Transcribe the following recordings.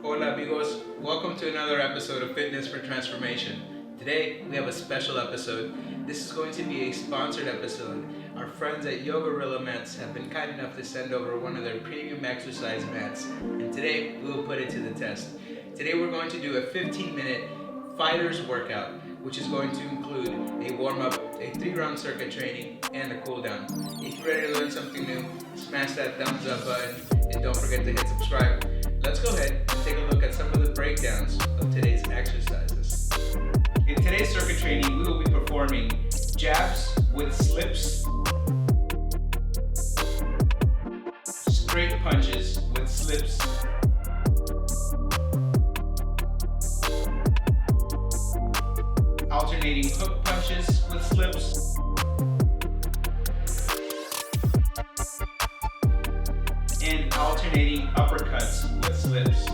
Hola amigos, welcome to another episode of Fitness for Transformation. Today we have a special episode. This is going to be a sponsored episode. Our friends at Yogarilla Mats have been kind enough to send over one of their premium exercise mats, and today we will put it to the test. Today we're going to do a 15-minute fighter's workout, which is going to include a warm-up, a 3-round circuit training, and a cool-down. If you're ready to learn something new, smash that thumbs up button, and don't forget to hit subscribe. Let's go ahead and take a look at some of the breakdowns of today's exercises. In today's circuit training, we will be performing jabs with slips, straight punches with slips, alternating hook punches with slips, and alternating uppercuts with slips.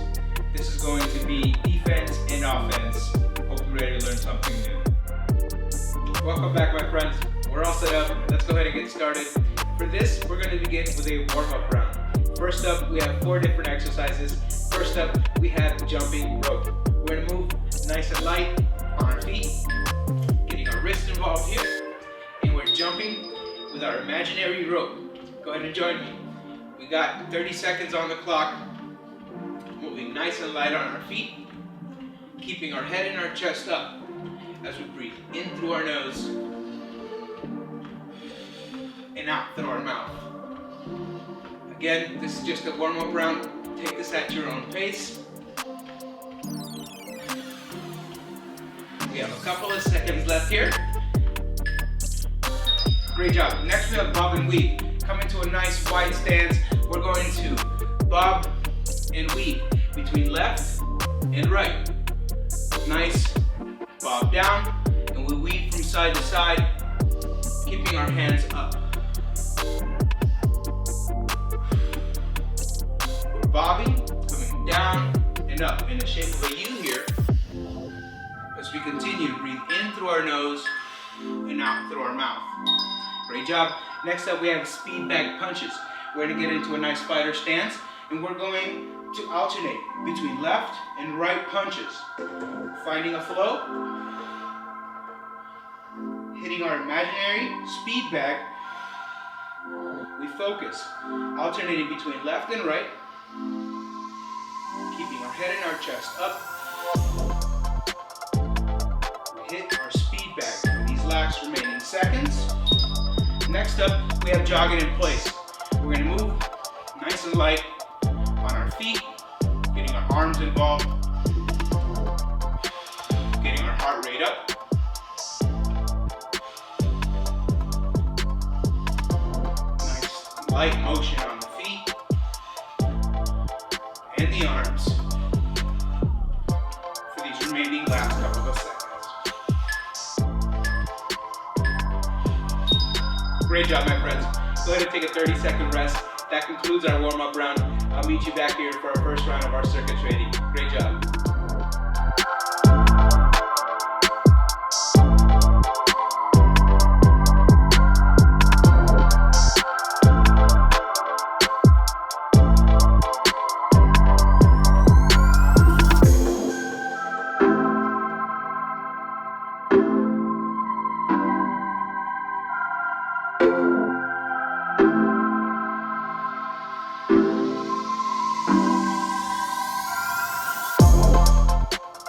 This is going to be defense and offense. Hope you're ready to learn something new. Welcome back, my friends. We're all set up. Let's go ahead and get started. For this, we're going to begin with a warm-up round. First up, we have 4 different exercises. First up, we have jumping rope. We're going to move nice and light on our feet, getting our wrists involved here, and we're jumping with our imaginary rope. Go ahead and join me. We got 30 seconds on the clock, moving nice and light on our feet, keeping our head and our chest up as we breathe in through our nose and out through our mouth. Again, this is just a warm-up round. Take this at your own pace. We have a couple of seconds left here. Great job. Next we have bob and weave. Come into a nice wide stance. We're going to bob and weave between left and right. Nice. Bob down, and we weave from side to side, keeping our hands up. We're bobbing, coming down and up in the shape of a U here, as we continue to breathe in through our nose and out through our mouth. Great job. Next up, we have speed back punches. We're going to get into a nice fighter stance, and we're going to alternate between left and right punches. Finding a flow, hitting our imaginary speed back. We focus, alternating between left and right, keeping our head and our chest up. We hit our speed back for these last remaining seconds. Next up, we have jogging in place. We're going to move nice and light on our feet, getting our arms involved, getting our heart rate up. Nice light motion on the feet and the arms for these remaining last couple of seconds. Great job, my friends. Go ahead and take a 30-second rest. That concludes our warm-up round. I'll meet you back here for our first round of our circuit training. Great job.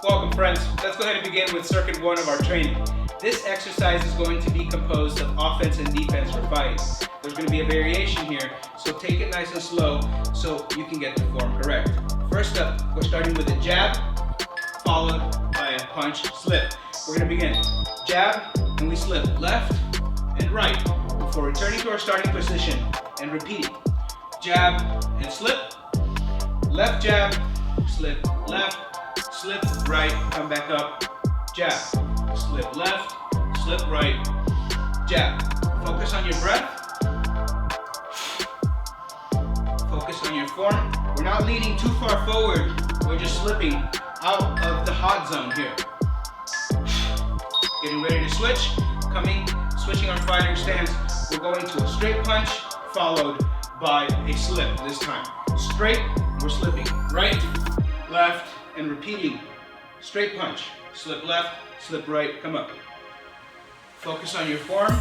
Welcome, friends. Let's go ahead and begin with circuit 1 of our training. This exercise is going to be composed of offense and defense for fighting. There's going to be a variation here, so take it nice and slow so you can get the form correct. First up, we're starting with a jab, followed by a punch slip. We're going to begin jab, and we slip left and right before returning to our starting position and repeating. Jab and slip, left jab, slip left, slip right, come back up, jab, slip left, slip right, jab. Focus on your breath. Focus on your form. We're not leaning too far forward. We're just slipping out of the hot zone here. Getting ready to switch. Switching our fighting stance. We're going to a straight punch followed by a slip this time. Straight, we're slipping right, left, and repeating. Straight punch, slip left, slip right, come up. Focus on your form.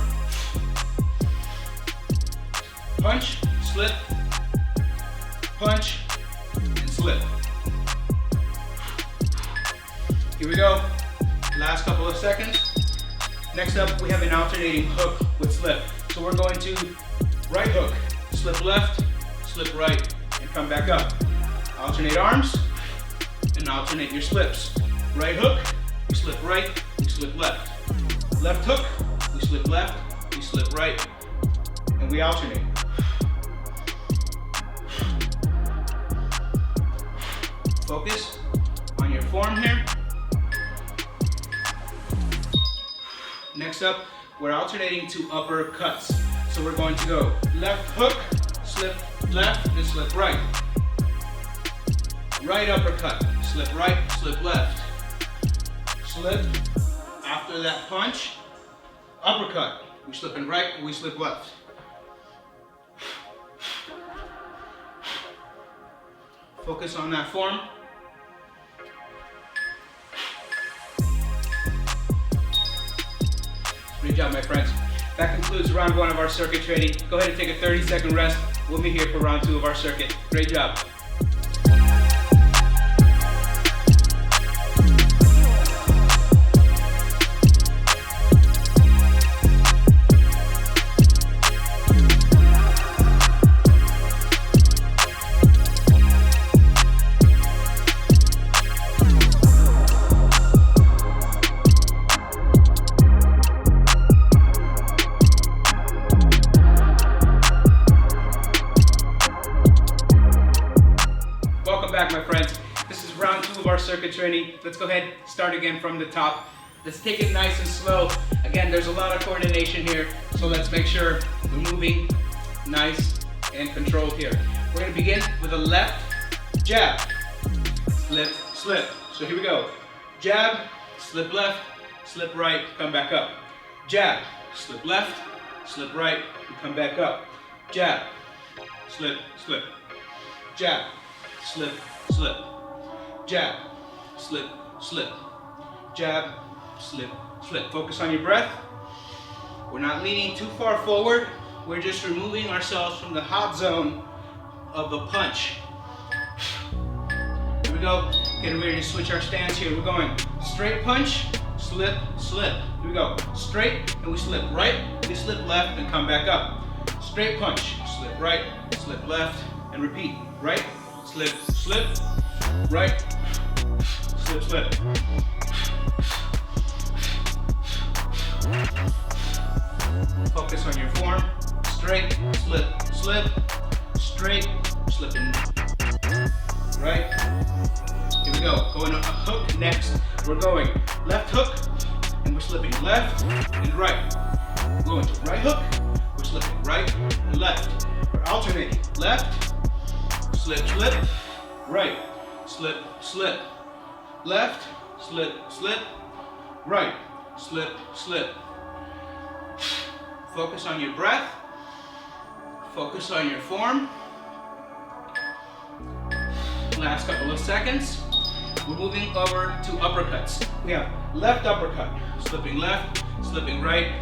Punch, slip, punch, and slip. Here we go. Last couple of seconds. Next up, we have an alternating hook with slip. So we're going to right hook, slip left, slip right, and come back up. Alternate arms, and alternate your slips. Right hook, we slip right, we slip left. Left hook, we slip left, we slip right, and we alternate. Focus on your form here. Next up, we're alternating to uppercuts. So we're going to go left hook, slip left, and slip right. Right uppercut, slip right, slip left. Slip, after that punch, uppercut. We slip in right, we slip left. Focus on that form. Great job, my friends. That concludes round 1 of our circuit training. Go ahead and take a 30-second rest. We'll be here for round 2 of our circuit. Great job. My friends, this is round 2 of our circuit training. Let's go ahead, start again from the top. Let's take it nice and slow. Again, there's a lot of coordination here, so let's make sure we're moving nice and controlled here. We're going to begin with a left jab, slip, slip. So here we go. Jab, slip left, slip right, come back up. Jab, slip left, slip right, and come back up. Jab, slip, slip. Jab, slip, slip. Jab, slip, slip. Jab, slip, slip. Focus on your breath. We're not leaning too far forward. We're just removing ourselves from the hot zone of the punch. Here we go. Getting ready to switch our stance here. We're going straight punch, slip, slip. Here we go. Straight, and we slip right, we slip left, and come back up. Straight punch, slip right, slip left, and repeat. Right, slip, slip, right, slip, slip. Focus on your form. Straight, slip, slip, straight, slipping. Right. Here we go. Going on a hook next. We're going left hook, and we're slipping left and right. We're going to right hook, we're slipping right and left. We're alternating left, slip, slip, right, slip, slip, left, slip, slip, right, slip, slip. Focus on your breath. Focus on your form. Last couple of seconds. We're moving over to uppercuts. We have left uppercut, slipping left, slipping right,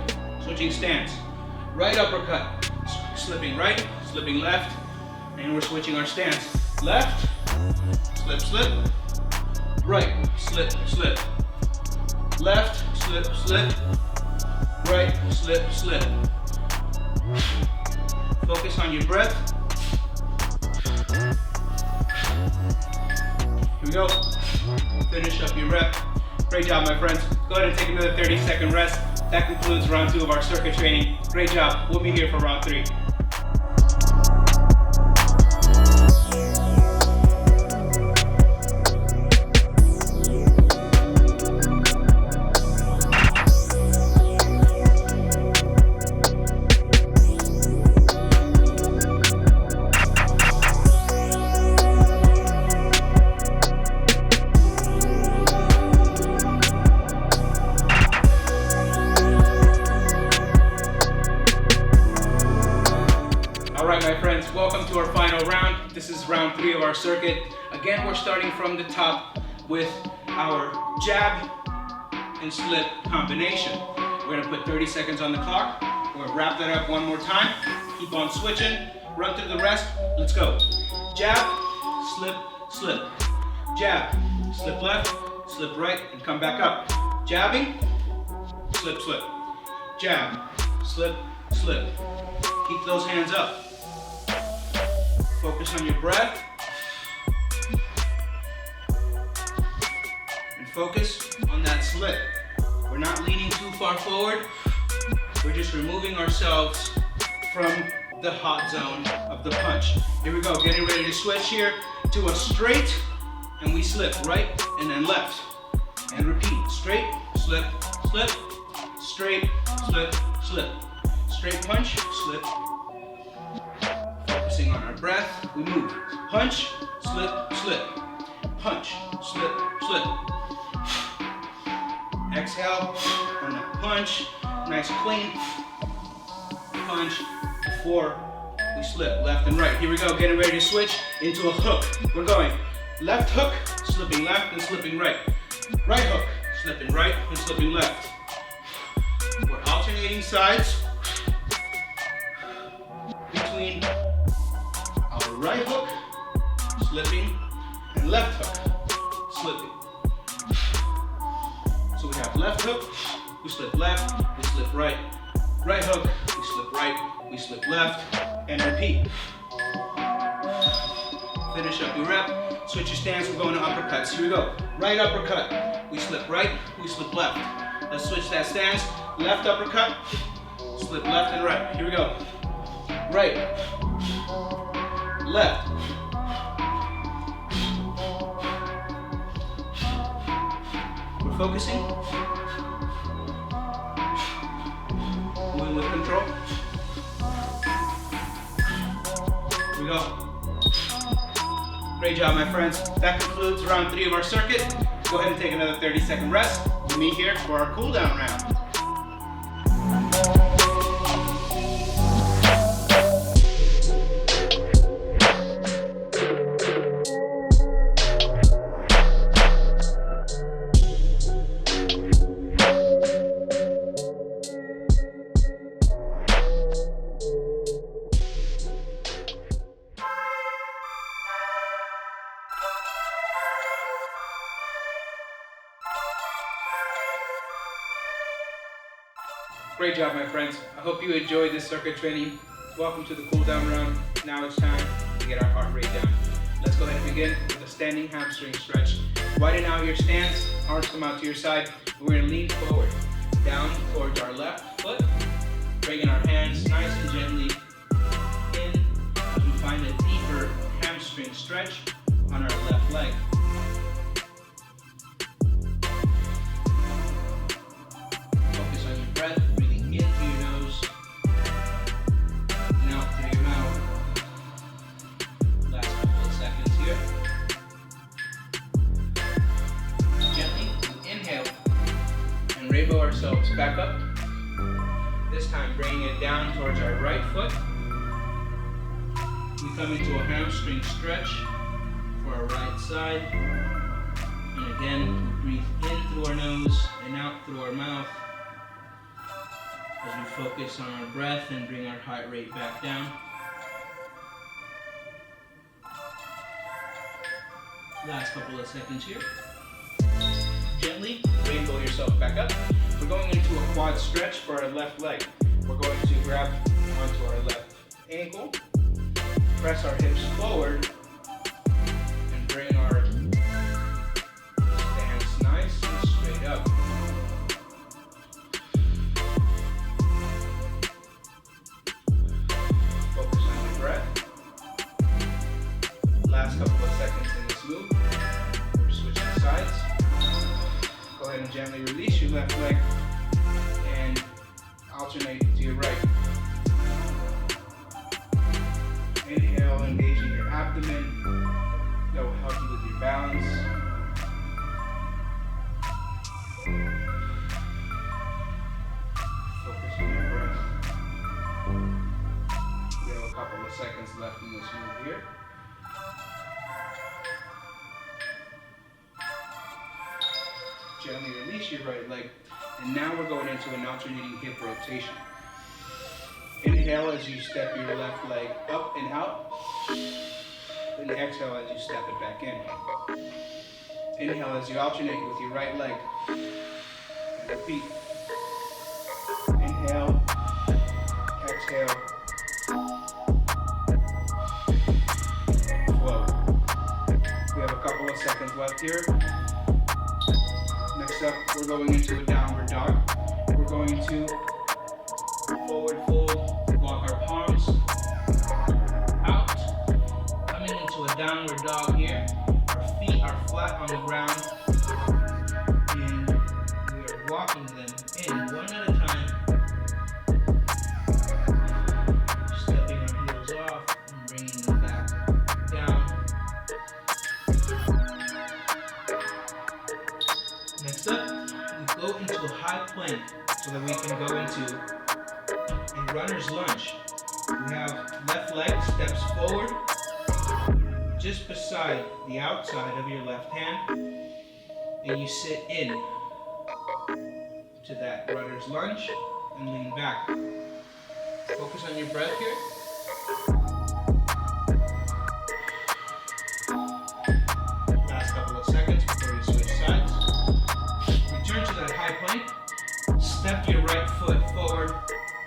switching stance. Right uppercut, slipping right, slipping left, and we're switching our stance. Left, slip, slip, right, slip, slip, left, slip, slip, right, slip, slip. Focus on your breath. Here we go. Finish up your rep. Great job, my friends. Go ahead and take another 30-second rest. That concludes round 2 of our circuit training. Great job. We'll be here for round 3. Welcome to our final round. This is round 3 of our circuit. Again, we're starting from the top with our jab and slip combination. We're gonna put 30 seconds on the clock. We're gonna wrap that up one more time. Keep on switching, run through the rest. Let's go. Jab, slip, slip. Jab, slip left, slip right, and come back up. Jabbing, slip, slip. Jab, slip, slip. Keep those hands up. Focus on your breath. And focus on that slip. We're not leaning too far forward. We're just removing ourselves from the hot zone of the punch. Here we go, getting ready to switch here to a straight, and we slip right and then left. And repeat, straight, slip, slip, straight, slip, slip. Straight punch, slip. Focusing on our breath, we move. Punch, slip, slip. Punch, slip, slip. Exhale on that punch, nice clean. Punch, before we slip, left and right. Here we go, getting ready to switch into a hook. We're going left hook, slipping left and slipping right. Right hook, slipping right and slipping left. We're alternating sides between our right hook, slipping, and left hook, slipping. So we have left hook, we slip left, we slip right. Right hook, we slip right, we slip left, and repeat. Finish up your rep, switch your stance, we're going to uppercuts. Here we go. Right uppercut, we slip right, we slip left. Let's switch that stance. Left uppercut, slip left and right. Here we go. Right, left. We're focusing. Moving with control. Here we go. Great job, my friends. That concludes round 3 of our circuit. Go ahead and take another 30-second rest. We'll meet here for our cool down round. Great job, my friends. I hope you enjoyed this circuit training. Welcome to the cool down round. Now it's time to get our heart rate down. Let's go ahead and begin with a standing hamstring stretch. Widen out your stance, arms come out to your side. We're gonna lean forward, down towards our left foot, bringing our hands nice and gently in as we find a deeper hamstring stretch on our left leg. Focus on your breath. Rainbow ourselves back up. This time bringing it down towards our right foot. We come into a hamstring stretch for our right side. And again, breathe in through our nose and out through our mouth as we focus on our breath and bring our heart rate back down. Last couple of seconds here. Gently rainbow yourself back up. We're going into a quad stretch for our left leg. We're going to grab onto our left ankle, press our hips forward, and bring our stance nice and straight up. Focus on your breath. Last couple of seconds in this move. We're switching sides. Go ahead and gently release your left leg and alternate to your right. Inhale, engaging your abdomen. That will help you with your balance. Focus on your breath. We have a couple of seconds left in this move here. Gently release your right leg. And now we're going into an alternating hip rotation. Inhale as you step your left leg up and out. And exhale as you step it back in. Inhale as you alternate with your right leg. And repeat. Inhale. Exhale. Flow. We have a couple of seconds left here. Next up, we're going into a downward dog. We're going to forward fold, walk our palms out, coming into a downward dog here. Our feet are flat on the ground, and we are walking them in one at a time, stepping our heels off and bringing them back down. Next up, we go into a high plank so that we can go into a runner's lunge. We have left leg steps forward just beside the outside of your left hand, and you sit in to that runner's lunge and lean back. Focus on your breath here. Last couple of seconds before you switch sides. Return to that high plank. Step your right foot forward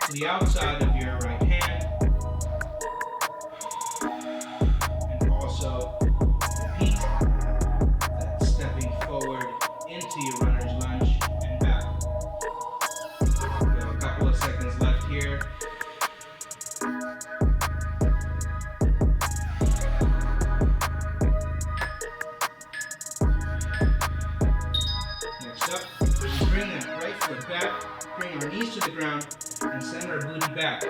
to the outside of your right hand. And also repeat that stepping forward into your runner's lunge and back. We have a couple of seconds left here. Next up, we bring that right foot back, bring our knees to the ground, and send our booty back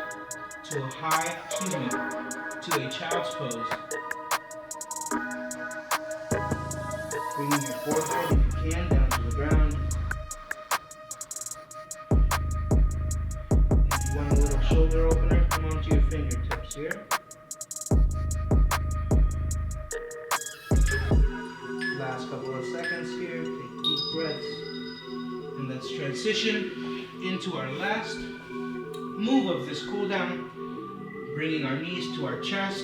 to a high human, to a child's pose. Bringing your forehead, if you can, down to the ground. If you want a little shoulder opener, come onto your fingertips here. Last couple of seconds here, take deep breaths. And let's transition into our last move of this cool down, bringing our knees to our chest,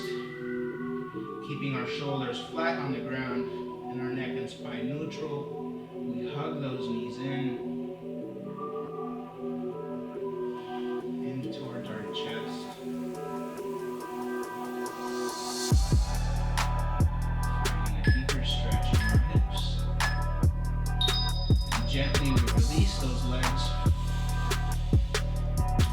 keeping our shoulders flat on the ground and our neck and spine neutral. We hug those knees in towards our chest. Finding a deeper stretch in our hips. And gently we release those legs.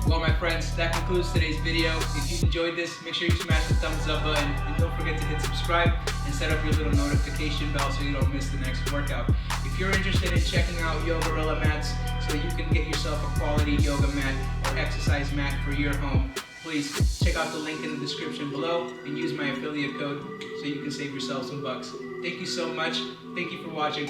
Well, my friends, that concludes today's video. If you enjoyed this, make sure you smash the thumbs up button, and don't forget to hit subscribe and set up your little notification bell so you don't miss the next workout. If you're interested in checking out Yogarilla mats so that you can get yourself a quality yoga mat or exercise mat for your home, please check out the link in the description below and use my affiliate code so you can save yourself some bucks. Thank you so much. Thank you for watching.